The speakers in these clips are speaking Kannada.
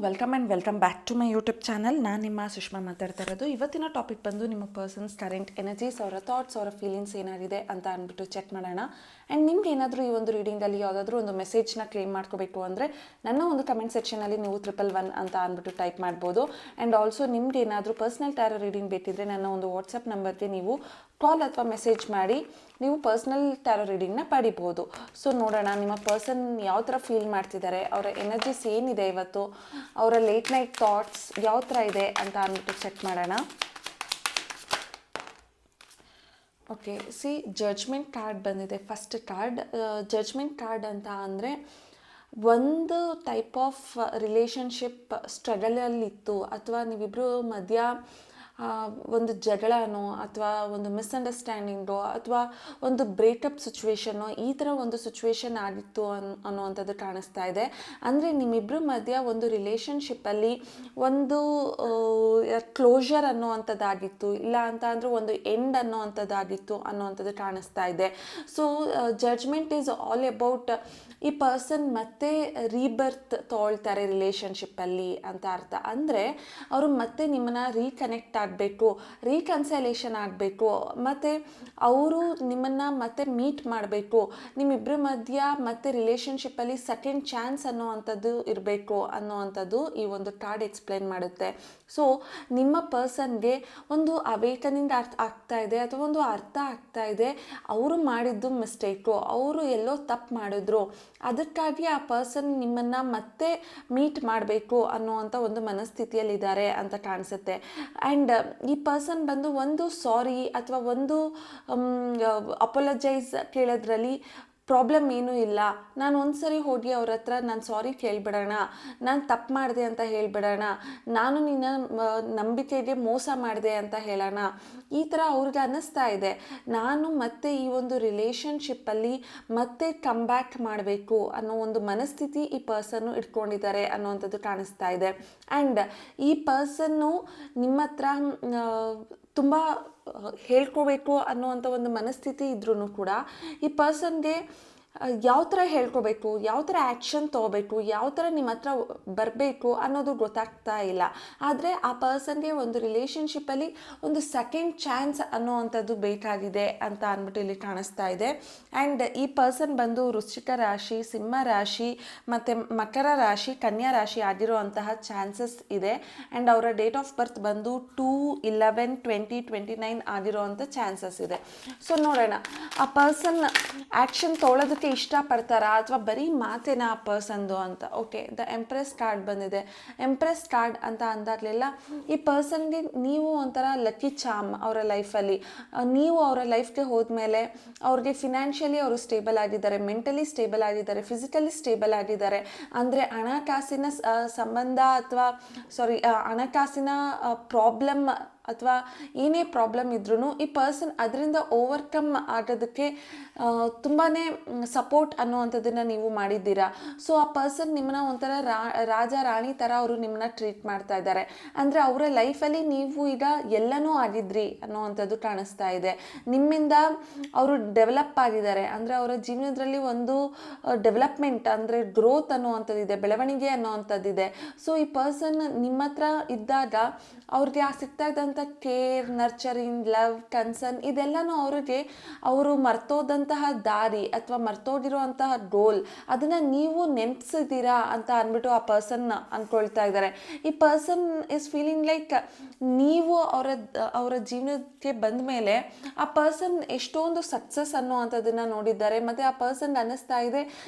Welcome and welcome back to my YouTube channel. ನಾನು ನಿಮ್ಮ ಸುಷ್ಮಾ ಮಾತಾಡ್ತಾ ಇರೋದು. ಇವತ್ತಿನ ಟಾಪಿಕ್ ಬಂದು ನಿಮ್ಮ ಪರ್ಸನ್ಸ್ ಕರೆಂಟ್ ಎನರ್ಜೀಸ್, ಅವರ ಥಾಟ್ಸ್, ಅವರ ಫೀಲಿಂಗ್ಸ್ ಏನಾಗಿದೆ ಅಂತ ಅಂದ್ಬಿಟ್ಟು ಚೆಕ್ ಮಾಡೋಣ. ಆ್ಯಂಡ್ ನಿಮ್ಗೆ ಏನಾದರೂ ಈ ಒಂದು ರೀಡಿಂಗಲ್ಲಿ ಯಾವುದಾದ್ರೂ ಒಂದು ಮೆಸೇಜ್ನ ಕ್ಲೇಮ್ ಮಾಡ್ಕೋಬೇಕು ಅಂದರೆ ನನ್ನ ಒಂದು ಕಮೆಂಟ್ ಸೆಕ್ಷನಲ್ಲಿ ನೀವು 111 ಅಂತ ಅಂದ್ಬಿಟ್ಟು ಟೈಪ್ ಮಾಡ್ಬೋದು. ಆ್ಯಂಡ್ ಆಲ್ಸೋ ನಿಮ್ಗೆ ಏನಾದರೂ ಪರ್ಸ್ನಲ್ ಟ್ಯಾರೋ ರೀಡಿಂಗ್ ಬೇಕಿದ್ರೆ ನನ್ನ ಒಂದು ವಾಟ್ಸಪ್ ನಂಬರ್ಗೆ ನೀವು ಕಾಲ್ ಅಥವಾ ಮೆಸೇಜ್ ಮಾಡಿ ನೀವು ಪರ್ಸ್ನಲ್ ಟ್ಯಾರೋ ರೀಡಿಂಗ್ನ ಪಡಿಬೋದು. ಸೊ ನೋಡೋಣ ನಿಮ್ಮ ಪರ್ಸನ್ ಯಾವ ಥರ ಫೀಲ್ ಮಾಡ್ತಿದ್ದಾರೆ, ಅವರ ಎನರ್ಜೀಸ್ ಏನಿದೆ ಇವತ್ತು, ಅವರ ಲೇಟ್ ನೈಟ್ ಥಾಟ್ಸ್ ಯಾವ ಥರ ಇದೆ ಅಂತ ಅಂದ್ಬಿಟ್ಟು ಚೆಕ್ ಮಾಡೋಣ. ಓಕೆ, ಜಡ್ಜ್ಮೆಂಟ್ ಕಾರ್ಡ್ ಬಂದಿದೆ. ಫಸ್ಟ್ ಕಾರ್ಡ್ ಜಡ್ಜ್ಮೆಂಟ್ ಕಾರ್ಡ್ ಅಂತ ಅಂದರೆ ಒಂದು ಟೈಪ್ ಆಫ್ ರಿಲೇಷನ್ಶಿಪ್ ಸ್ಟ್ರಗಲಲ್ಲಿತ್ತು, ಅಥವಾ ನೀವಿಬ್ಬರು ಮಧ್ಯ ಒಂದು ಜಗಳನೋ ಅಥವಾ ಒಂದು ಮಿಸ್ಅಂಡರ್ಸ್ಟ್ಯಾಂಡಿಂಗೋ ಅಥವಾ ಒಂದು ಬ್ರೇಕಪ್ ಸಿಚುವೇಶನೋ ಈ ಥರ ಒಂದು ಸಿಚುವೇಶನ್ ಆಗಿತ್ತು ಅನ್ನುವಂಥದ್ದು ಕಾಣಿಸ್ತಾ ಇದೆ. ಅಂದರೆ ನಿಮ್ಮಿಬ್ಬರ ಮಧ್ಯ ಒಂದು ರಿಲೇಷನ್ಶಿಪ್ಪಲ್ಲಿ ಒಂದು ಕ್ಲೋಷರ್ ಅನ್ನುವಂಥದ್ದಾಗಿತ್ತು, ಇಲ್ಲ ಅಂತ ಅಂದರೆ ಒಂದು ಎಂಡ್ ಅನ್ನುವಂಥದ್ದು ಕಾಣಿಸ್ತಾ ಇದೆ. So judgment is all about ಈ ಪರ್ಸನ್ ಮತ್ತೆ ರೀಬರ್ತ್ ತೊಗೊಳ್ತಾರೆ ರಿಲೇಷನ್ಶಿಪ್ಪಲ್ಲಿ ಅಂತ ಅರ್ಥ. ಅಂದರೆ ಅವರು ಮತ್ತೆ ನಿಮ್ಮನ್ನ ರೀಕನೆಕ್ಟ್ ಆಗಬೇಕು, ರೀಕನ್ಸಲೇಷನ್ ಆಗಬೇಕು, ಮತ್ತು ಅವರು ನಿಮ್ಮನ್ನು ಮತ್ತೆ ಮೀಟ್ ಮಾಡಬೇಕು, ನಿಮ್ಮಿಬ್ಬರ ಮಧ್ಯ ಮತ್ತೆ ರಿಲೇಷನ್ಶಿಪ್ಪಲ್ಲಿ ಸೆಕೆಂಡ್ ಚಾನ್ಸ್ ಅನ್ನೋವಂಥದ್ದು ಇರಬೇಕು ಅನ್ನೋವಂಥದ್ದು ಈ ಒಂದು ಕಾರ್ಡ್ ಎಕ್ಸ್ಪ್ಲೈನ್ ಮಾಡುತ್ತೆ. ಸೊ ನಿಮ್ಮ ಪರ್ಸನ್ಗೆ ಒಂದು ಅವೇಕನಿಂಗ್ ಆಗ್ತಾ ಇದೆ ಅಥವಾ ಒಂದು ಅರ್ಥ ಆಗ್ತಾ ಇದೆ, ಅವರು ಮಾಡಿದ್ದು ಮಿಸ್ಟೇಕು, ಅವರು ಎಲ್ಲೋ ತಪ್ಪು ಮಾಡಿದ್ರು, ಅದಕ್ಕಾಗಿ ಆ ಪರ್ಸನ್ ನಿಮ್ಮನ್ನು ಮತ್ತೆ ಮೀಟ್ ಮಾಡಬೇಕು ಅನ್ನುವಂಥ ಒಂದು ಮನಸ್ಥಿತಿಯಲ್ಲಿದ್ದಾರೆ ಅಂತ ಕಾಣಿಸುತ್ತೆ. ಆ್ಯಂಡ್ ಈ ಪರ್ಸನ್ ಬಂದು ಒಂದು ಸಾರಿ ಅಥವಾ ಒಂದು ಅಪೊಲಜೈಸ್ ಕೇಳೋದ್ರಲ್ಲಿ ಪ್ರಾಬ್ಲಮ್ ಏನೂ ಇಲ್ಲ. ನಾನು ಒಂದು ಸರಿ ಹೋಗಿ ಅವ್ರ ಹತ್ರ ನಾನು ಸಾರಿ ಕೇಳಿಬಿಡೋಣ, ನಾನು ತಪ್ಪು ಮಾಡಿದೆ ಅಂತ ಹೇಳಿಬಿಡೋಣ, ನಾನು ನಿನ್ನ ನಂಬಿಕೆಗೆ ಮೋಸ ಮಾಡಿದೆ ಅಂತ ಹೇಳೋಣ, ಈ ಥರ ಅವ್ರಿಗೆ ಅನ್ನಿಸ್ತಾ ಇದೆ. ನಾನು ಮತ್ತೆ ಈ ಒಂದು ರಿಲೇಷನ್ಶಿಪ್ಪಲ್ಲಿ ಮತ್ತೆ ಕಮ್ ಬ್ಯಾಕ್ ಮಾಡಬೇಕು ಅನ್ನೋ ಒಂದು ಮನಸ್ಥಿತಿ ಈ ಪರ್ಸನ್ನು ಇಟ್ಕೊಂಡಿದ್ದಾರೆ ಅನ್ನೋವಂಥದ್ದು ಕಾಣಿಸ್ತಾ ಇದೆ. ಆ್ಯಂಡ್ ಈ ಪರ್ಸನ್ನು ನಿಮ್ಮ ಹತ್ರ ತುಂಬ ಹೇಳ್ಕೋಬೇಕು ಅನ್ನುವಂಥ ಒಂದು ಮನಸ್ಥಿತಿ ಇದ್ರೂ ಕೂಡ ಈ ಪರ್ಸನ್ಗೆ ಯಾವ ಥರ ಹೇಳ್ಕೋಬೇಕು, ಯಾವ ಥರ ಆ್ಯಕ್ಷನ್ ತೊಗೋಬೇಕು, ಯಾವ ಥರ ನಿಮ್ಮ ಹತ್ರ ಬರಬೇಕು ಅನ್ನೋದು ಗೊತ್ತಾಗ್ತಾ ಇಲ್ಲ. ಆದರೆ ಆ ಪರ್ಸನ್ಗೆ ಒಂದು ರಿಲೇಷನ್ಶಿಪ್ಪಲ್ಲಿ ಒಂದು ಸೆಕೆಂಡ್ ಚಾನ್ಸ್ ಅನ್ನೋವಂಥದ್ದು ಬೇಕಾಗಿದೆ ಅಂತ ಅಂದ್ಬಿಟ್ಟು ಇಲ್ಲಿ ಕಾಣಿಸ್ತಾ ಇದೆ. ಆ್ಯಂಡ್ ಈ ಪರ್ಸನ್ ಬಂದು ವೃಶ್ಚಿಕ ರಾಶಿ, ಸಿಂಹ ರಾಶಿ ಮತ್ತು ಮಕರ ರಾಶಿ, ಕನ್ಯಾ ರಾಶಿ ಆಗಿರುವಂತಹ ಚಾನ್ಸಸ್ ಇದೆ. ಆ್ಯಂಡ್ ಅವರ ಡೇಟ್ ಆಫ್ ಬರ್ತ್ ಬಂದು 2/11/2029 ಆಗಿರುವಂಥ ಚಾನ್ಸಸ್ ಇದೆ. ಸೊ ನೋಡೋಣ ಆ ಪರ್ಸನ್ ಆ್ಯಕ್ಷನ್ ತೊಗೊಳೋದಕ್ಕೆ ಇಷ್ಟಪಡ್ತಾರಾ ಅಥವಾ ಬರೀ ಮಾತೇನ ಆ ಪರ್ಸನ್ದು ಅಂತ. ಓಕೆ, ದ ಎಂಪ್ರೆಸ್ ಕಾರ್ಡ್ ಬಂದಿದೆ. ಎಂಪ್ರೆಸ್ ಕಾರ್ಡ್ ಅಂತ ಅಂದಾಗಲೆಲ್ಲ ಈ ಪರ್ಸನ್ಗೆ ನೀವು ಒಂಥರ ಲಕ್ಕಿ ಚಾಮ್ ಅವರ ಲೈಫಲ್ಲಿ. ನೀವು ಅವರ ಲೈಫ್ಗೆ ಹೋದ್ಮೇಲೆ ಅವ್ರಿಗೆ ಫಿನಾನ್ಷಿಯಲಿ ಅವರು ಸ್ಟೇಬಲ್ ಆಗಿದ್ದಾರೆ, ಮೆಂಟಲಿ ಸ್ಟೇಬಲ್ ಆಗಿದ್ದಾರೆ, ಫಿಸಿಕಲಿ ಸ್ಟೇಬಲ್ ಆಗಿದ್ದಾರೆ. ಅಂದರೆ ಹಣಕಾಸಿನ ಸಂಬಂಧ ಅಥವಾ ಹಣಕಾಸಿನ ಪ್ರಾಬ್ಲಮ್ ಅಥವಾ ಏನೇ ಪ್ರಾಬ್ಲಮ್ ಇದ್ರೂ ಈ ಪರ್ಸನ್ ಅದರಿಂದ ಓವರ್ಕಮ್ ಆಗೋದಕ್ಕೆ ತುಂಬಾ ಸಪೋರ್ಟ್ ಅನ್ನುವಂಥದ್ದನ್ನು ನೀವು ಮಾಡಿದ್ದೀರಾ. ಸೊ ಆ ಪರ್ಸನ್ ನಿಮ್ಮನ್ನ ಒಂಥರ ರಾಜ ರಾಣಿ ಥರ ಅವರು ನಿಮ್ಮನ್ನ ಟ್ರೀಟ್ ಮಾಡ್ತಾ ಇದ್ದಾರೆ. ಅಂದರೆ ಅವರ ಲೈಫಲ್ಲಿ ನೀವು ಈಗ ಎಲ್ಲನೂ ಆಗಿದ್ರಿ ಅನ್ನುವಂಥದ್ದು ಕಾಣಿಸ್ತಾ ಇದೆ. ನಿಮ್ಮಿಂದ ಅವರು ಡೆವಲಪ್ ಆಗಿದ್ದಾರೆ, ಅಂದರೆ ಅವರ ಜೀವನದಲ್ಲಿ ಒಂದು ಡೆವಲಪ್ಮೆಂಟ್ ಅಂದರೆ ಗ್ರೋತ್ ಅನ್ನುವಂಥದ್ದಿದೆ, ಬೆಳವಣಿಗೆ ಅನ್ನುವಂಥದ್ದಿದೆ. ಸೊ ಈ ಪರ್ಸನ್ ನಿಮ್ಮ ಹತ್ರ ಇದ್ದಾಗ ಅವ್ರಿಗೆ ಸಿಗ್ತಾ ಇದ್ದಂಥ ಕೇರ್, ನರ್ಚರಿಂಗ್, ಲವ್, ಕನ್ಸರ್ನ್ ಇದೆಲ್ಲನೂ ಅವ್ರಿಗೆ ಅವರು ಮರ್ತೋದಂತಹ ದಾರಿ ಅಥವಾ ಮರ್ತೋಗಿರುವಂತಹ ಗೋಲ್ ಅದನ್ನು ನೀವು ನೆನಪಿಸಿದ್ದೀರಾ ಅಂತ ಅಂದ್ಬಿಟ್ಟು ಆ ಪರ್ಸನ್ ಅಂದ್ಕೊಳ್ತಾ ಇದ್ದಾರೆ. ಈ ಪರ್ಸನ್ ಇಸ್ ಫೀಲಿಂಗ್ ಲೈಕ್ ನೀವು ಅವರ ಜೀವನಕ್ಕೆ ಬಂದ ಮೇಲೆ ಆ ಪರ್ಸನ್ ಎಷ್ಟೊಂದು ಸಕ್ಸಸ್ ಅನ್ನೋವಂಥದ್ದನ್ನು ನೋಡಿದ್ದಾರೆ, ಮತ್ತು ಆ ಪರ್ಸನ್ ಅನ್ನಿಸ್ತಾ ಇದೆ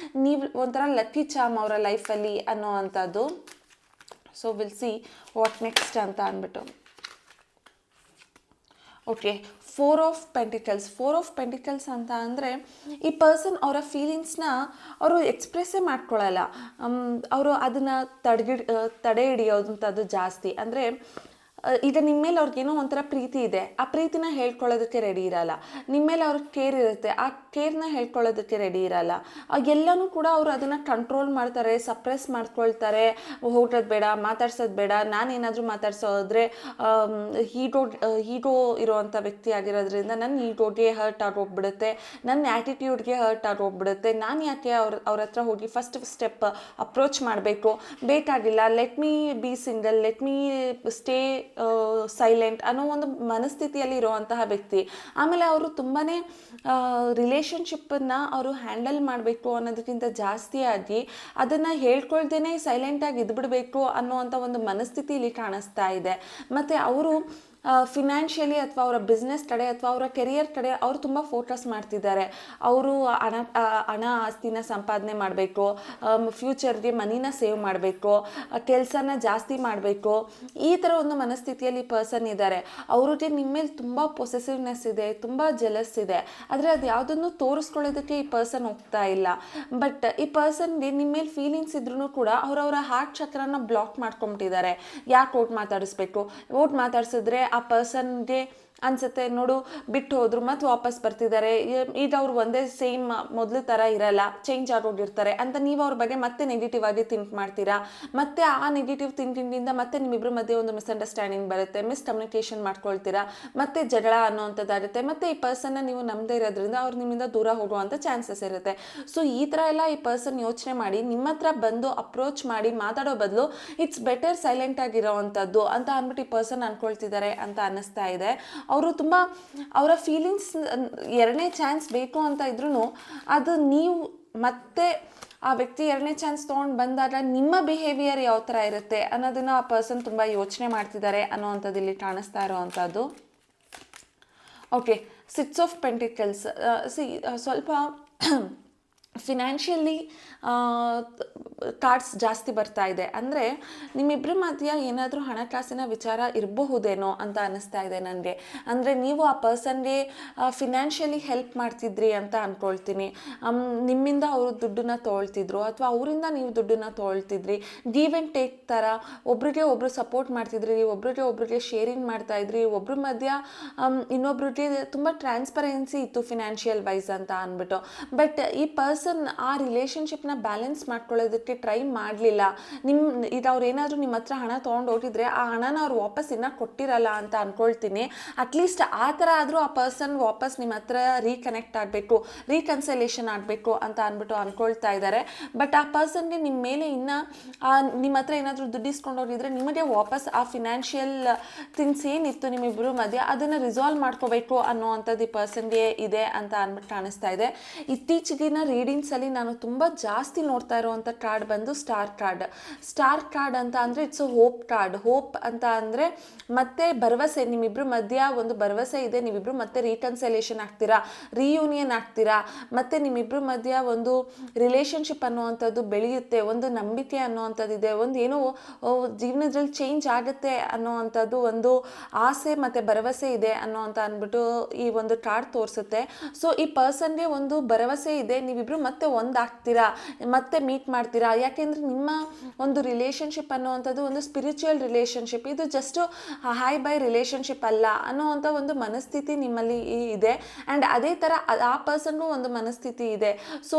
ನೀವು ಒಂಥರ ಲಕ್ಕಿ ಚಾಮ್ ಅವರ ಲೈಫಲ್ಲಿ ಅನ್ನೋವಂಥದ್ದು. So we'll see what next ಅಂತ ಅಂದ್ಬಿಟ್ಟು. ಓಕೆ, 4 ಆಫ್ ಪೆಂಟಿಕಲ್ಸ್ ಅಂತ ಅಂದರೆ ಈ ಪರ್ಸನ್ ಅವರ ಫೀಲಿಂಗ್ಸ್ನ ಅವರು ಎಕ್ಸ್ಪ್ರೆಸ್ಸೇ ಮಾಡ್ಕೊಳ್ಳಲ್ಲ. ಅವರು ಅದನ್ನು ತಡೆ ಹಿಡಿಯೋದಂಥದ್ದು ಜಾಸ್ತಿ. ಅಂದರೆ ಈಗ ನಿಮ್ಮ ಮೇಲೆ ಅವ್ರಿಗೇನೋ ಒಂಥರ ಪ್ರೀತಿ ಇದೆ, ಆ ಪ್ರೀತಿನ ಹೇಳ್ಕೊಳ್ಳೋದಕ್ಕೆ ರೆಡಿ ಇರಲ್ಲ. ನಿಮ್ಮ ಮೇಲೆ ಅವ್ರಿಗೆ ಕೇರ್ ಇರುತ್ತೆ, ಆ ಕೇರ್ನ ಹೇಳ್ಕೊಳ್ಳೋದಕ್ಕೆ ರೆಡಿ ಇರಲ್ಲ. ಎಲ್ಲನೂ ಕೂಡ ಅವರು ಅದನ್ನು ಕಂಟ್ರೋಲ್ ಮಾಡ್ತಾರೆ, ಸಪ್ರೆಸ್ ಮಾಡ್ಕೊಳ್ತಾರೆ. ಹೋಗೋದು ಬೇಡ, ಮಾತಾಡ್ಸೋದು ಬೇಡ, ನಾನೇನಾದರೂ ಮಾತಾಡ್ಸೋದ್ರೆ ಈಗೋ ಇರೋವಂಥ ವ್ಯಕ್ತಿ ಆಗಿರೋದ್ರಿಂದ ನನ್ನ ಈಗೋಗೆ ಹರ್ಟ್ ಆಗೋಗ್ಬಿಡುತ್ತೆ, ನನ್ನ ಆ್ಯಟಿಟ್ಯೂಡ್ಗೆ ಹರ್ಟ್ ಆಗೋಗ್ಬಿಡುತ್ತೆ. ನಾನು ಯಾಕೆ ಅವ್ರ ಹತ್ರ ಹೋಗಿ ಫಸ್ಟ್ ಸ್ಟೆಪ್ ಅಪ್ರೋಚ್ ಮಾಡಬೇಕು, ಬೇಕಾಗಿಲ್ಲ, let me B single, let me stay silent ಅನ್ನೋ ಒಂದು ಮನಸ್ಥಿತಿಯಲ್ಲಿ ಇರುವಂತಹ ವ್ಯಕ್ತಿ. ಆಮೇಲೆ ಅವರು ತುಂಬಾ ರಿಲೇಷನ್ಶಿಪ್ಪನ್ನು ಅವರು ಹ್ಯಾಂಡಲ್ ಮಾಡಬೇಕು ಅನ್ನೋದಕ್ಕಿಂತ ಜಾಸ್ತಿಯಾಗಿ ಅದನ್ನು ಹೇಳ್ಕೊಳ್ದೇನೆ ಸೈಲೆಂಟಾಗಿ ಇದ್ಬಿಡಬೇಕು ಅನ್ನೋವಂಥ ಒಂದು ಮನಸ್ಥಿತಿ ಇಲ್ಲಿ ಕಾಣಿಸ್ತಾ ಇದೆ. ಮತ್ತು ಅವರು ಫಿನಾನ್ಷಿಯಲಿ ಅಥವಾ ಅವರ ಬಿಸ್ನೆಸ್ ಕಡೆ ಅಥವಾ ಅವರ ಕೆರಿಯರ್ ಕಡೆ ಅವರು ತುಂಬ ಫೋಕಸ್ ಮಾಡ್ತಿದ್ದಾರೆ. ಅವರು ಹಣ ಆಸ್ತಿನ ಸಂಪಾದನೆ ಮಾಡಬೇಕು, ಫ್ಯೂಚರ್ಗೆ ಮನಿನ ಸೇವ್ ಮಾಡಬೇಕು, ಕೆಲಸನ ಜಾಸ್ತಿ ಮಾಡಬೇಕು, ಈ ಥರ ಒಂದು ಮನಸ್ಥಿತಿಯಲ್ಲಿ ಪರ್ಸನ್ ಇದ್ದಾರೆ. ಅವ್ರಿಗೆ ನಿಮ್ಮ ಮೇಲೆ ತುಂಬ ಪೊಸೆಸಿವ್ನೆಸ್ ಇದೆ, ತುಂಬ ಜೆಲಸ್ ಇದೆ. ಆದರೆ ಅದು ಯಾವುದನ್ನು ತೋರಿಸ್ಕೊಳ್ಳೋದಕ್ಕೆ ಈ ಪರ್ಸನ್ ಹೋಗ್ತಾ ಇಲ್ಲ. ಬಟ್ ಈ ಪರ್ಸನ್ಗೆ ನಿಮ್ಮ ಮೇಲೆ ಫೀಲಿಂಗ್ಸ್ ಇದ್ರೂ ಕೂಡ ಅವರವರ ಹಾರ್ಟ್ ಚಕ್ರನ ಬ್ಲಾಕ್ ಮಾಡ್ಕೊಂಬಿಟ್ಟಿದ್ದಾರೆ. ಯಾಕೆ ಓಟ್ ಮಾತಾಡಿಸ್ಬೇಕು, ಓಟ್ ಮಾತಾಡ್ಸಿದ್ರೆ ಆ ಪರ್ಸನ್ಗೆ ಅನ್ಸುತ್ತೆ ನೋಡು ಬಿಟ್ಟು ಹೋದ್ರು ಮತ್ತು ವಾಪಸ್ ಬರ್ತಿದ್ದಾರೆ, ಈಗ ಅವ್ರು ಒಂದೇ ಸೇಮ್ ಮೊದಲು ಥರ ಇರಲ್ಲ, ಚೇಂಜ್ ಆಗೋಗಿರ್ತಾರೆ ಅಂತ ನೀವು ಅವ್ರ ಬಗ್ಗೆ ಮತ್ತೆ ನೆಗೆಟಿವ್ ಆಗಿ ಥಿಂಕ್ ಮಾಡ್ತೀರಾ. ಮತ್ತೆ ಆ ನೆಗೆಟಿವ್ ಥಿಂಕಿಂಗಿಂದ ಮತ್ತೆ ನಿಮ್ಮಿಬ್ಬರ ಮಧ್ಯೆ ಒಂದು ಮಿಸ್ಅಂಡರ್ಸ್ಟ್ಯಾಂಡಿಂಗ್ ಬರುತ್ತೆ, ಮಿಸ್ಕಮ್ಯುನಿಕೇಷನ್ ಮಾಡ್ಕೊಳ್ತೀರಾ, ಮತ್ತೆ ಜಗಳ ಅನ್ನೋವಂಥದ್ದಾಗುತ್ತೆ. ಮತ್ತು ಈ ಪರ್ಸನ್ನ ನೀವು ನಂಬದೇ ಇರೋದ್ರಿಂದ ಅವ್ರು ನಿಮ್ಮಿಂದ ದೂರ ಹೋಗುವಂಥ ಚಾನ್ಸಸ್ ಇರುತ್ತೆ. ಸೊ ಈ ಥರ ಎಲ್ಲ ಈ ಪರ್ಸನ್ ಯೋಚನೆ ಮಾಡಿ ನಿಮ್ಮ ಹತ್ರ ಬಂದು ಅಪ್ರೋಚ್ ಮಾಡಿ ಮಾತಾಡೋ ಬದಲು ಇಟ್ಸ್ ಬೆಟರ್ ಸೈಲೆಂಟ್ ಆಗಿರೋವಂಥದ್ದು ಅಂತ ಅಂದ್ಬಿಟ್ಟು ಈ ಪರ್ಸನ್ ಅನ್ಕೊಳ್ತಿದ್ದಾರೆ ಅಂತ ಅನ್ನಿಸ್ತಾ ಇದೆ. ಅವರು ತುಂಬ ಅವರ ಫೀಲಿಂಗ್ಸ್ ಎರಡನೇ ಚಾನ್ಸ್ ಬೇಕು ಅಂತ ಇದ್ರೂ ಅದು ನೀವು ಮತ್ತೆ ಆ ವ್ಯಕ್ತಿ ಎರಡನೇ ಚಾನ್ಸ್ ತೊಗೊಂಡು ಬಂದಾಗ ನಿಮ್ಮ ಬಿಹೇವಿಯರ್ ಯಾವ ಥರ ಇರುತ್ತೆ ಅನ್ನೋದನ್ನು ಆ ಪರ್ಸನ್ ತುಂಬ ಯೋಚನೆ ಮಾಡ್ತಿದ್ದಾರೆ ಅನ್ನೋವಂಥದ್ದು ಇಲ್ಲಿ ಕಾಣಿಸ್ತಾ ಇರೋವಂಥದ್ದು. Okay, 6 of pentacles. ಸ್ವಲ್ಪ ಫಿನಾನ್ಷಿಯಲಿ ಕಾರ್ಡ್ಸ್ ಜಾಸ್ತಿ ಬರ್ತಾ ಇದೆ. ಅಂದರೆ ನಿಮ್ಮಿಬ್ಬರ ಮಧ್ಯ ಏನಾದರೂ ಹಣಕಾಸಿನ ವಿಚಾರ ಇರಬಹುದೇನೋ ಅಂತ ಅನ್ನಿಸ್ತಾ ಇದೆ ನನಗೆ. ಅಂದರೆ ನೀವು ಆ ಪರ್ಸನ್ಗೆ ಫಿನಾನ್ಷಿಯಲಿ ಹೆಲ್ಪ್ ಮಾಡ್ತಿದ್ರಿ ಅಂತ ಅಂದ್ಕೊಳ್ತೀನಿ. ನಿಮ್ಮಿಂದ ಅವರು ದುಡ್ಡನ್ನ ತೊಗೊಳ್ತಿದ್ರು ಅಥವಾ ಅವರಿಂದ ನೀವು ದುಡ್ಡನ್ನ ತೊಗೊಳ್ತಿದ್ರಿ. ಗಿವ್ ಆ್ಯಂಡ್ ಟೇಕ್ ಥರ ಒಬ್ರಿಗೆ ಒಬ್ರು ಸಪೋರ್ಟ್ ಮಾಡ್ತಿದ್ರಿ, ಒಬ್ರಿಗೆ ಶೇರಿಂಗ್ ಮಾಡ್ತಾಯಿದ್ರಿ, ಒಬ್ರ ಮಧ್ಯ ಇನ್ನೊಬ್ರಿಗೆ ತುಂಬ ಟ್ರಾನ್ಸ್ಪರೆನ್ಸಿ ಇತ್ತು ಫಿನಾನ್ಷಿಯಲ್ ವೈಸ್ ಅಂತ ಅಂದ್ಬಿಟ್ಟು. ಬಟ್ ಈ ಪರ್ಸನ್ ಆ ರಿಲೇಷನ್ಶಿಪ್ನ ಬ್ಯಾಲೆನ್ಸ್ ಮಾಡ್ಕೊಳ್ಳೋದಕ್ಕೆ ಟ್ರೈ ಮಾಡಲಿಲ್ಲ. ಈಗ ಅವ್ರು ಏನಾದರೂ ನಿಮ್ಮ ಹತ್ರ ಹಣ ತೊಗೊಂಡು ಹೋಗಿದ್ರೆ ಆ ಹಣನ ಅವ್ರು ವಾಪಸ್ ಇನ್ನೂ ಕೊಟ್ಟಿರಲ್ಲ ಅಂತ ಅಂದ್ಕೊಳ್ತೀನಿ. ಅಟ್ಲೀಸ್ಟ್ ಆ ಥರ ಆದರೂ ಆ ಪರ್ಸನ್ ವಾಪಸ್ ನಿಮ್ಮ ಹತ್ರ ರೀಕನೆಕ್ಟ್ ಆಗಬೇಕು, ರೀಕನ್ಸಲೇಷನ್ ಆಗಬೇಕು ಅಂತ ಅಂದ್ಬಿಟ್ಟು ಅಂದ್ಕೊಳ್ತಾ ಇದ್ದಾರೆ. ಬಟ್ ಆ ಪರ್ಸನ್ಗೆ ನಿಮ್ಮ ಮೇಲೆ ಇನ್ನೂ ನಿಮ್ಮ ಹತ್ರ ಏನಾದರೂ ದುಡ್ಡು ಇಸ್ಕೊಂಡು ಹೋಗಿದ್ರೆ ನಿಮಗೆ ವಾಪಸ್ ಆ ಫಿನಾನ್ಷಿಯಲ್ ಥಿಂಗ್ಸ್ ಏನಿತ್ತು ನಿಮ್ಮಿಬ್ಬರು ಮಧ್ಯೆ ಅದನ್ನು ರಿಸಾಲ್ವ್ ಮಾಡ್ಕೋಬೇಕು ಅನ್ನೋವಂಥದ್ದು ಈ ಪರ್ಸನ್ಗೆ ಇದೆ ಅಂತ ಅಂದ್ಬಿಟ್ಟು ಕಾಣಿಸ್ತಾ ಇದೆ. ಇತ್ತೀಚೆಗಿನ ರೀಡಿಂಗ್ಸಲ್ಲಿ ನಾನು ತುಂಬ ಜಾಸ್ತಿ ನೋಡ್ತಾ ಇರೋವಂಥ ಕಾರ್ಡ್ ಬಂದು ಸ್ಟಾರ್ ಕಾರ್ಡ್ ಅಂತ ಅಂದರೆ ಇಟ್ಸ್ ಹೋಪ್ ಕಾರ್ಡ್. ಹೋಪ್ ಅಂತ ಅಂದರೆ ಮತ್ತೆ ಭರವಸೆ, ನಿಮ್ಮಿಬ್ಬರ ಮಧ್ಯ ಒಂದು ಭರವಸೆ ಇದೆ, ನೀವಿಬ್ಬರು ಮತ್ತೆ ರೀಕನ್ಸಲೇಷನ್ ಆಗ್ತೀರಾ, ರೀಯೂನಿಯನ್ ಆಗ್ತೀರಾ, ಮತ್ತು ನಿಮ್ಮಿಬ್ಬರ ಮಧ್ಯ ಒಂದು ರಿಲೇಷನ್ಶಿಪ್ ಅನ್ನುವಂಥದ್ದು ಬೆಳೆಯುತ್ತೆ, ಒಂದು ನಂಬಿಕೆ ಅನ್ನುವಂಥದ್ದು ಇದೆ, ಒಂದು ಏನೋ ಜೀವನದಲ್ಲಿ ಚೇಂಜ್ ಆಗುತ್ತೆ ಅನ್ನೋವಂಥದ್ದು ಒಂದು ಆಸೆ ಮತ್ತು ಭರವಸೆ ಇದೆ ಅನ್ನೋವಂಥ ಅಂದ್ಬಿಟ್ಟು ಈ ಒಂದು ಕಾರ್ಡ್ ತೋರಿಸುತ್ತೆ. ಸೊ ಈ ಪರ್ಸನ್ಗೆ ಒಂದು ಭರವಸೆ ಇದೆ, ನೀವಿಬ್ಬರು ಮತ್ತೆ ಒಂದಾಗ್ತೀರಾ, ಮತ್ತೆ ಮೀಟ್ ಮಾಡ್ತೀರಾ. ಯಾಕೆಂದರೆ ನಿಮ್ಮ ಒಂದು ರಿಲೇಷನ್ಶಿಪ್ ಅನ್ನುವಂಥದ್ದು ಒಂದು ಸ್ಪಿರಿಚುವಲ್ ರಿಲೇಷನ್ಶಿಪ್, ಇದು ಜಸ್ಟ್ ಹಾಯ್ ಬೈ ರಿಲೇಷನ್ಶಿಪ್ ಅಲ್ಲ ಅನ್ನೋವಂಥ ಒಂದು ಮನಸ್ಥಿತಿ ನಿಮ್ಮಲ್ಲಿ ಇದೆ. ಆ್ಯಂಡ್ ಅದೇ ಥರ ಆ ಪರ್ಸನ್ಗೂ ಒಂದು ಮನಸ್ಥಿತಿ ಇದೆ. ಸೊ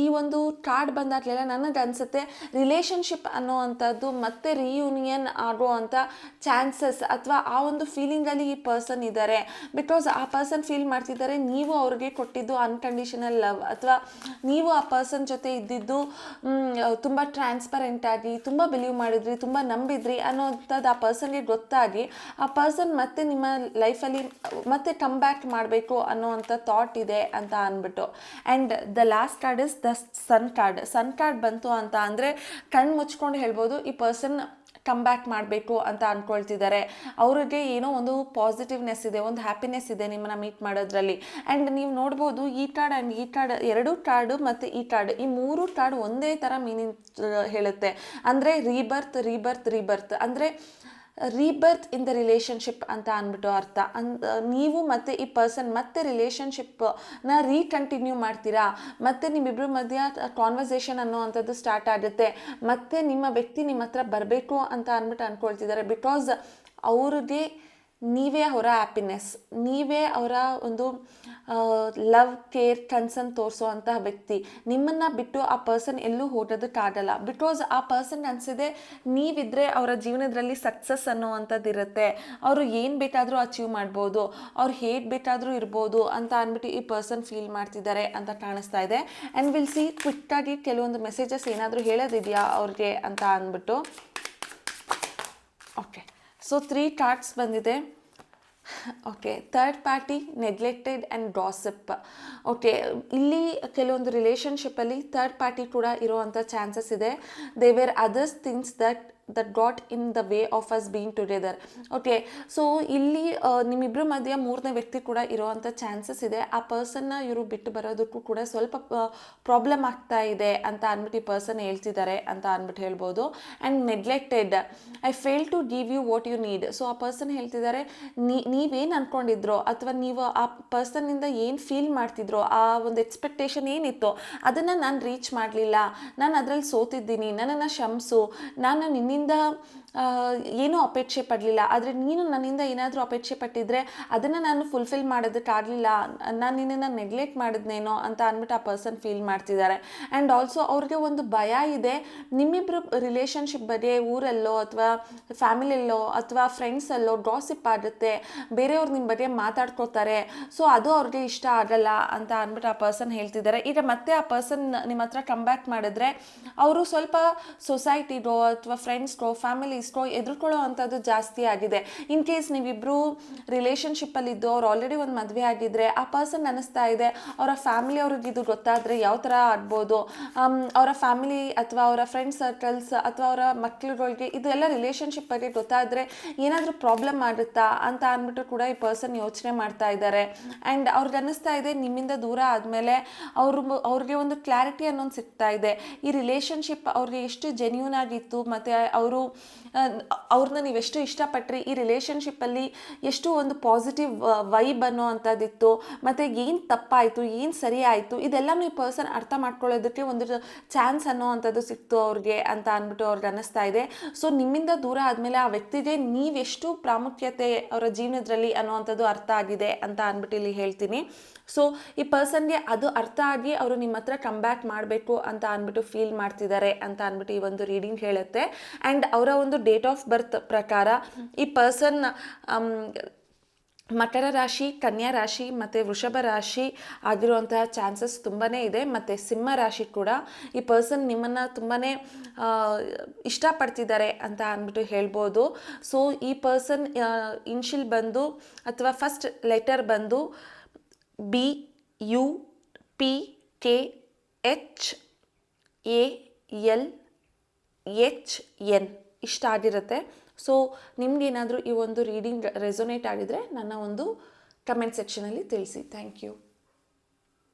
ಈ ಒಂದು ಕಾರ್ಡ್ ಬಂದಾಗಲೆಲ್ಲ ನನಗೆ ಅನಿಸುತ್ತೆ ರಿಲೇಷನ್ಶಿಪ್ ಅನ್ನೋವಂಥದ್ದು ಮತ್ತೆ ರಿಯೂನಿಯನ್ ಆಗುವಂಥ ಚಾನ್ಸಸ್ ಅಥವಾ ಆ ಒಂದು ಫೀಲಿಂಗಲ್ಲಿ ಈ ಪರ್ಸನ್ ಇದ್ದಾರೆ. ಬಿಕಾಸ್ ಆ ಪರ್ಸನ್ ಫೀಲ್ ಮಾಡ್ತಿದ್ದಾರೆ ನೀವು ಅವ್ರಿಗೆ ಕೊಟ್ಟಿದ್ದು ಅನ್ಕಂಡೀಷನಲ್ ಲವ್, ಅಥವಾ ನೀವು ಆ ಪರ್ಸನ್ ಜೊತೆ ಇದ್ದಿದ್ದು ತುಂಬ ಟ್ರಾನ್ಸ್ಪರೆಂಟ್ ಆಗಿ ತುಂಬ ಬಿಲೀವ್ ಮಾಡಿದ್ರಿ, ತುಂಬ ನಂಬಿದ್ರಿ ಅನ್ನೋಂಥದ್ದು ಆ ಪರ್ಸನ್ಗೆ ಗೊತ್ತಾಗಿ ಆ ಪರ್ಸನ್ ಮತ್ತೆ ನಿಮ್ಮ ಲೈಫಲ್ಲಿ ಮತ್ತೆ ಕಮ್ ಬ್ಯಾಕ್ ಮಾಡಬೇಕು ಅನ್ನೋವಂಥ ಥಾಟ್ ಇದೆ ಅಂತ ಅಂದ್ಬಿಟ್ಟು. And the last card is the sun card ಬಂತು ಅಂತ ಅಂದರೆ ಕಣ್ಣು ಮುಚ್ಕೊಂಡು ಹೇಳ್ಬೋದು ಈ ಪರ್ಸನ್ ಕಮ್ ಬ್ಯಾಕ್ ಮಾಡಬೇಕು ಅಂತ ಅಂದ್ಕೊಳ್ತಿದ್ದಾರೆ. ಅವ್ರಿಗೆ ಏನೋ ಒಂದು ಪಾಸಿಟಿವ್ನೆಸ್ ಇದೆ, ಒಂದು ಹ್ಯಾಪಿನೆಸ್ ಇದೆ ನಿಮ್ಮನ್ನು ಮೀಟ್ ಮಾಡೋದ್ರಲ್ಲಿ. ಆ್ಯಂಡ್ ನೀವು ನೋಡ್ಬೋದು ಈ ಕಾರ್ಡ್ ಆ್ಯಂಡ್ ಈ ಕಾರ್ಡ್, ಎರಡು ಕಾರ್ಡು ಮತ್ತು ಈ ಕಾರ್ಡ್, ಈ ಮೂರು ಕಾರ್ಡ್ ಒಂದೇ ಥರ ಮೀನಿಂಗ್ ಹೇಳುತ್ತೆ. ಅಂದರೆ ರೀಬರ್ತ್ ಅಂದರೆ ರೀಬರ್ತ್ ಇನ್ ದ ರಿಲೇಷನ್ಶಿಪ್ ಅಂತ ಅಂದ್ಬಿಟ್ಟು ಅರ್ಥ. ನೀವು ಮತ್ತು ಈ ಪರ್ಸನ್ ಮತ್ತೆ ರಿಲೇಷನ್ಶಿಪ್ನ ರೀಕಂಟಿನ್ಯೂ ಮಾಡ್ತೀರಾ, ಮತ್ತು ನಿಮ್ಮಿಬ್ಬರ ಮಧ್ಯ ಕಾನ್ವರ್ಸೇಷನ್ ಅನ್ನೋವಂಥದ್ದು ಸ್ಟಾರ್ಟ್ ಆಗುತ್ತೆ, ಮತ್ತು ನಿಮ್ಮ ವ್ಯಕ್ತಿ ನಿಮ್ಮ ಹತ್ರ ಬರಬೇಕು ಅಂತ ಅಂದ್ಬಿಟ್ಟು ಅಂದ್ಕೊಳ್ತಿದ್ದಾರೆ. ಬಿಕಾಸ್ ಅವ್ರಿಗೆ ನೀವೇ ಅವರ ಹ್ಯಾಪಿನೆಸ್, ನೀವೇ ಅವರ ಒಂದು ಲವ್, ಕೇರ್, ಕನ್ಸರ್ನ್ ತೋರಿಸೋ ವ್ಯಕ್ತಿ. ನಿಮ್ಮನ್ನು ಬಿಟ್ಟು ಆ ಪರ್ಸನ್ ಎಲ್ಲೂ ಓಡೋದಕ್ಕಾಗಲ್ಲ. ಬಿಕಾಸ್ ಆ ಪರ್ಸನ್ ಅನಿಸಿದೆ ನೀವಿದ್ರೆ ಅವರ ಜೀವನದಲ್ಲಿ ಸಕ್ಸಸ್ ಅನ್ನೋವಂಥದ್ದು ಇರುತ್ತೆ. ಅವರು ಏನು ಬೇಕಾದರೂ ಅಚೀವ್ ಮಾಡ್ಬೋದು, ಅವ್ರು ಹೇಗೆ ಬೇಕಾದರೂ ಇರ್ಬೋದು ಅಂತ ಅಂದ್ಬಿಟ್ಟು ಈ ಪರ್ಸನ್ ಫೀಲ್ ಮಾಡ್ತಿದ್ದಾರೆ ಅಂತ ಕಾಣಿಸ್ತಾ ಇದೆ. ಆ್ಯಂಡ್ ವಿಲ್ ಸಿ ಕ್ವಿಕ್ಕಾಗಿ ಕೆಲವೊಂದು ಮೆಸೇಜಸ್ ಏನಾದರೂ ಹೇಳೋದಿದೆಯಾ ಅವ್ರಿಗೆ ಅಂತ ಅಂದ್ಬಿಟ್ಟು. ಓಕೆ, ಸೊ 3 ಕಾರ್ಡ್ಸ್ ಬಂದಿದೆ. Okay, third party, neglected and gossip. Okay, ಇಲ್ಲಿ ಕೆಲವೊಂದು ರಿಲೇಷನ್ಶಿಪ್ಪಲ್ಲಿ ಥರ್ಡ್ ಪಾರ್ಟಿ ಕೂಡ ಇರೋವಂಥ ಚಾನ್ಸಸ್ ಇದೆ. They were others things that got in the way of us being together. Okay, so ಇಲ್ಲಿ ನಿಮ್ಮಿಬ್ಬರ ಮಧ್ಯೆ ಮೂರನೇ ವ್ಯಕ್ತಿ ಕೂಡ ಇರೋವಂಥ ಚಾನ್ಸಸ್ ಇದೆ. ಆ ಪರ್ಸನ್ನ ಇವರು ಬಿಟ್ಟು ಬರೋದಕ್ಕೂ ಕೂಡ ಸ್ವಲ್ಪ ಪ್ರಾಬ್ಲಮ್ ಆಗ್ತಾ ಇದೆ ಅಂತ ಅಂದ್ಬಿಟ್ಟು ಈ ಪರ್ಸನ್ ಹೇಳ್ತಿದ್ದಾರೆ ಅಂತ ಅಂದ್ಬಿಟ್ಟು ಹೇಳ್ಬೋದು. And neglected, I fail to give you what you need. So ಆ ಪರ್ಸನ್ ಹೇಳ್ತಿದ್ದಾರೆ ನೀವೇನು ಅಂದ್ಕೊಂಡಿದ್ರೋ ಅಥವಾ ನೀವು ಆ ಪರ್ಸನ್ನಿಂದ ಏನು ಫೀಲ್ ಮಾಡ್ತಿದ್ರೋ, ಆ ಒಂದು ಎಕ್ಸ್ಪೆಕ್ಟೇಷನ್ ಏನಿತ್ತು ಅದನ್ನು ನಾನು ರೀಚ್ ಮಾಡಲಿಲ್ಲ, ನಾನು ಅದರಲ್ಲಿ ಸೋತಿದ್ದೀನಿ, ನನ್ನನ್ನು ಕ್ಷಮಿಸು, ನಾನು ನಿನ್ನಿಂದ ಏನೂ ಅಪೇಕ್ಷೆ ಪಡಲಿಲ್ಲ, ಆದರೆ ನೀನು ನನ್ನಿಂದ ಏನಾದರೂ ಅಪೇಕ್ಷೆ ಪಟ್ಟಿದ್ರೆ ಅದನ್ನು ನಾನು ಫುಲ್ಫಿಲ್ ಮಾಡೋದಕ್ಕಾಗಲಿಲ್ಲ, ನಾನು ನಿನ್ನನ್ನು ನೆಗ್ಲೆಕ್ಟ್ ಮಾಡಿದ್ನೇನೋ ಅಂತ ಅಂದ್ಬಿಟ್ಟು ಆ ಪರ್ಸನ್ ಫೀಲ್ ಮಾಡ್ತಿದ್ದಾರೆ. ಆ್ಯಂಡ್ ಆಲ್ಸೋ ಅವ್ರಿಗೆ ಒಂದು ಭಯ ಇದೆ, ನಿಮ್ಮಿಬ್ಬರು ರಿಲೇಷನ್ಶಿಪ್ ಬಗ್ಗೆ ಊರಲ್ಲೋ ಅಥವಾ ಫ್ಯಾಮಿಲಿಯಲ್ಲೋ ಅಥವಾ ಫ್ರೆಂಡ್ಸಲ್ಲೋ ಗಾಸಿಪ್ ಆಗುತ್ತೆ, ಬೇರೆಯವ್ರು ನಿಮ್ಮ ಬಗ್ಗೆ ಮಾತಾಡ್ಕೋತಾರೆ, ಸೊ ಅದು ಅವ್ರಿಗೆ ಇಷ್ಟ ಆಗಲ್ಲ ಅಂತ ಅಂದ್ಬಿಟ್ಟು ಆ ಪರ್ಸನ್ ಹೇಳ್ತಿದ್ದಾರೆ. ಈಗ ಮತ್ತೆ ಆ ಪರ್ಸನ್ ನಿಮ್ಮ ಹತ್ರ ಕಮ್ ಬ್ಯಾಕ್ ಮಾಡಿದ್ರೆ ಅವರು ಸ್ವಲ್ಪ ಸೊಸೈಟಿಗೋ ಅಥವಾ ಫ್ರೆಂಡ್ಸ್ಗೋ ಫ್ಯಾಮಿಲೀಸ್ಗೋ ಎದುರ್ಕೊಳ್ಳೋ ಅಂಥದ್ದು ಜಾಸ್ತಿ ಆಗಿದೆ. ಇನ್ ಕೇಸ್ ನೀವಿಬ್ಬರು ರಿಲೇಷನ್ಶಿಪ್ಪಲ್ಲಿದ್ದು ಅವ್ರು ಆಲ್ರೆಡಿ ಒಂದು ಮದುವೆ ಆಗಿದ್ರೆ ಆ ಪರ್ಸನ್ ಅನ್ನಿಸ್ತಾ ಇದೆ ಅವರ ಫ್ಯಾಮಿಲಿ ಅವ್ರಿಗೆ ಇದು ಗೊತ್ತಾದರೆ ಯಾವ ಥರ ಆಗ್ಬೋದು, ಅವರ ಫ್ಯಾಮಿಲಿ ಅಥವಾ ಅವರ ಫ್ರೆಂಡ್ ಸರ್ಕಲ್ಸ್ ಅಥವಾ ಅವರ ಮಕ್ಕಳುಗಳಿಗೆ ಇದೆಲ್ಲ ರಿಲೇಷನ್ಶಿಪ್ ಬಗ್ಗೆ ಗೊತ್ತಾದರೆ ಏನಾದರೂ ಪ್ರಾಬ್ಲಮ್ ಆಗುತ್ತಾ ಅಂತ ಅಂದ್ಬಿಟ್ಟು ಕೂಡ ಈ ಪರ್ಸನ್ ಯೋಚನೆ ಮಾಡ್ತಾ ಇದ್ದಾರೆ. ಆ್ಯಂಡ್ ಅವ್ರಿಗೆ ಅನ್ನಿಸ್ತಾ ಇದೆ ನಿಮ್ಮಿಂದ ದೂರ ಆದಮೇಲೆ ಅವ್ರಿಗೆ ಒಂದು ಕ್ಲಾರಿಟಿ ಅನ್ನೋದು ಸಿಗ್ತಾ ಇದೆ. ಈ ರಿಲೇಷನ್ಶಿಪ್ ಅವ್ರಿಗೆ ಎಷ್ಟು ಜೆನ್ಯೂನ್ ಆಗಿತ್ತು ಮತ್ತು ಅವ್ರನ್ನ ನೀವೆಷ್ಟು ಇಷ್ಟಪಟ್ರಿ, ಈ ರಿಲೇಷನ್ಶಿಪ್ಪಲ್ಲಿ ಎಷ್ಟು ಒಂದು ಪಾಸಿಟಿವ್ ವೈಬ್ ಅನ್ನೋ ಅಂಥದ್ದಿತ್ತು, ಮತ್ತು ಏನು ತಪ್ಪಾಯಿತು ಏನು ಸರಿ ಆಯಿತು ಇದೆಲ್ಲನೂ ಈ ಪರ್ಸನ್ ಅರ್ಥ ಮಾಡ್ಕೊಳ್ಳೋದಕ್ಕೆ ಒಂದು ಚಾನ್ಸ್ ಅನ್ನೋ ಅಂಥದ್ದು ಸಿಕ್ತು ಅವ್ರಿಗೆ ಅಂತ ಅಂದ್ಬಿಟ್ಟು ಅವ್ರಿಗೆ ಅನ್ನಿಸ್ತಾ ಇದೆ. ಸೊ ನಿಮ್ಮಿಂದ ದೂರ ಆದಮೇಲೆ ಆ ವ್ಯಕ್ತಿಗೆ ನೀವೆಷ್ಟು ಪ್ರಾಮುಖ್ಯತೆ ಅವರ ಜೀವನದಲ್ಲಿ ಅನ್ನೋವಂಥದ್ದು ಅರ್ಥ ಆಗಿದೆ ಅಂತ ಅಂದ್ಬಿಟ್ಟು ಇಲ್ಲಿ ಹೇಳ್ತೀನಿ. ಸೊ ಈ ಪರ್ಸನ್ಗೆ ಅದು ಅರ್ಥ ಆಗಿ ಅವರು ನಿಮ್ಮ ಹತ್ರ ಕಮ್ ಬ್ಯಾಕ್ ಮಾಡಬೇಕು ಅಂತ ಅಂದ್ಬಿಟ್ಟು ಫೀಲ್ ಮಾಡ್ತಿದ್ದಾರೆ ಅಂತ ಅಂದ್ಬಿಟ್ಟು ಈ ಒಂದು ರೀಡಿಂಗ್ ಹೇಳುತ್ತೆ. ಆ್ಯಂಡ್ ಅವರ ಒಂದು ಡೇಟ್ ಆಫ್ ಬರ್ತ್ ಪ್ರಕಾರ ಈ ಪರ್ಸನ್ ಮಕರ ರಾಶಿ, ಕನ್ಯಾ ರಾಶಿ ಮತ್ತು ವೃಷಭ ರಾಶಿ ಆಗಿರುವಂತಹ ಚಾನ್ಸಸ್ ತುಂಬಾ ಇದೆ. ಮತ್ತು ಸಿಂಹ ರಾಶಿ ಕೂಡ ಈ ಪರ್ಸನ್ ನಿಮ್ಮನ್ನು ತುಂಬಾ ಇಷ್ಟಪಡ್ತಿದ್ದಾರೆ ಅಂತ ಅಂದ್ಬಿಟ್ಟು ಹೇಳ್ಬೋದು. ಸೊ ಈ ಪರ್ಸನ್ ಇನ್ಷಿಯಲ್ ಬಂದು ಅಥವಾ ಫಸ್ಟ್ ಲೆಟರ್ ಬಂದು BUPKHALHN ಇಷ್ಟ ಆಗಿರುತ್ತೆ. ಸೊ ನಿಮಗೇನಾದರೂ ಈ ಒಂದು ರೀಡಿಂಗ್ ರೆಸೊನೇಟ್ ಆಗಿದ್ರೆ ನನ್ನ ಒಂದು ಕಮೆಂಟ್ ಸೆಕ್ಷನಲ್ಲಿ ತಿಳಿಸಿ. Thank you.